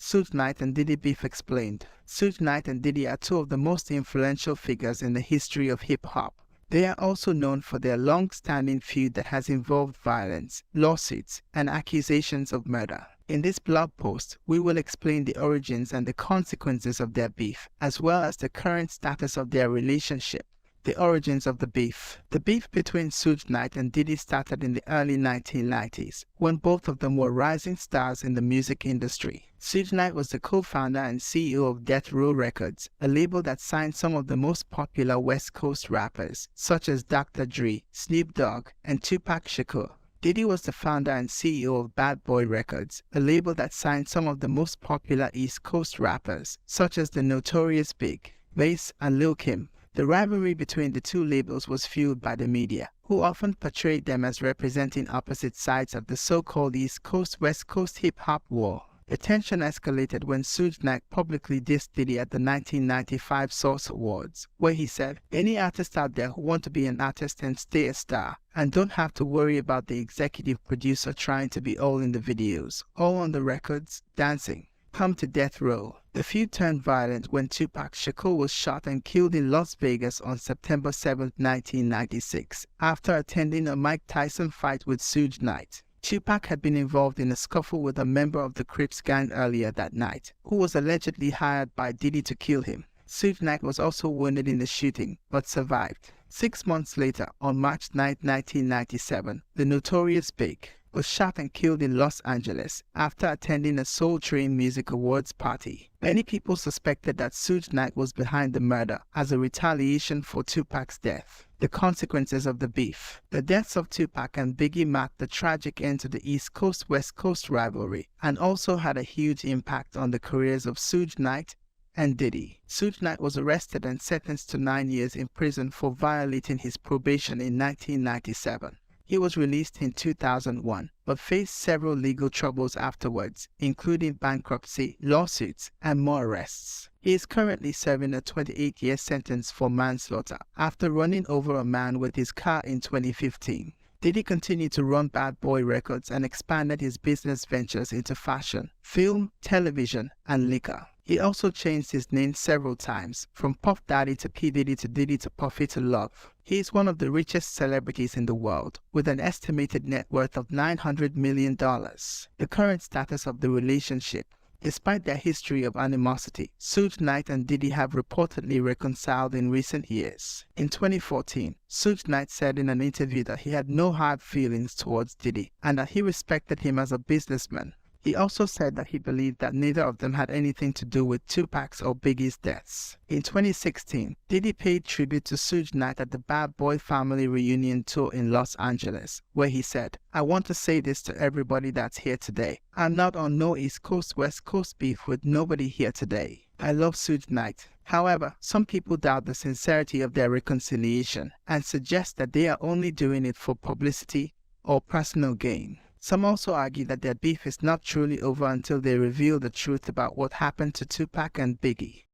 Suge Knight and Diddy beef explained. Suge Knight and Diddy are two of the most influential figures in the history of hip-hop. They are also known for their long-standing feud that has involved violence, lawsuits, and accusations of murder. In this blog post, we will explain the origins and the consequences of their beef, as well as the current status of their relationship. The origins of the beef. The beef between Suge Knight and Diddy started in the early 1990s, when both of them were rising stars in the music industry. Suge Knight was the co-founder and CEO of Death Row Records, a label that signed some of the most popular West Coast rappers, such as Dr. Dre, Snoop Dogg, and Tupac Shakur. Diddy was the founder and CEO of Bad Boy Records, a label that signed some of the most popular East Coast rappers, such as the Notorious Big, Bass, and Lil' Kim. The rivalry between the two labels was fueled by the media, who often portrayed them as representing opposite sides of the so-called East Coast-West Coast hip-hop war. The tension escalated when Suge Knight publicly dissed Diddy at the 1995 Source Awards, where he said, "Any artist out there who want to be an artist and stay a star, and don't have to worry about the executive producer trying to be all in the videos, all on the records, dancing. Come to Death Row." The feud turned violent when Tupac Shakur was shot and killed in Las Vegas on September 7, 1996, after attending a Mike Tyson fight with Suge Knight. Tupac had been involved in a scuffle with a member of the Crips gang earlier that night, who was allegedly hired by Diddy to kill him. Suge Knight was also wounded in the shooting, but survived. 6 months later, on March 9, 1997, the Notorious Big was shot and killed in Los Angeles after attending a Soul Train Music Awards party. Many people suspected that Suge Knight was behind the murder as a retaliation for Tupac's death. The consequences of the beef. The deaths of Tupac and Biggie marked the tragic end to the East Coast-West Coast rivalry and also had a huge impact on the careers of Suge Knight and Diddy. Suge Knight was arrested and sentenced to 9 years in prison for violating his probation in 1997. He was released in 2001, but faced several legal troubles afterwards, including bankruptcy, lawsuits, and more arrests. He is currently serving a 28-year sentence for manslaughter after running over a man with his car in 2015. Diddy continued to run Bad Boy Records and expanded his business ventures into fashion, film, television, and liquor. He also changed his name several times, from Puff Daddy to P. Diddy to Diddy to Puffy to Love. He is one of the richest celebrities in the world, with an estimated net worth of $900 million. The current status of the relationship. Despite their history of animosity, Suge Knight and Diddy have reportedly reconciled in recent years. In 2014, Suge Knight said in an interview that he had no hard feelings towards Diddy and that he respected him as a businessman. He also said that he believed that neither of them had anything to do with Tupac's or Biggie's deaths. In 2016, Diddy paid tribute to Suge Knight at the Bad Boy Family Reunion Tour in Los Angeles, where he said, "I want to say this to everybody that's here today. I'm not on no East Coast West Coast beef with nobody here today. I love Suge Knight." However, some people doubt the sincerity of their reconciliation and suggest that they are only doing it for publicity or personal gain. Some also argue that their beef is not truly over until they reveal the truth about what happened to Tupac and Biggie.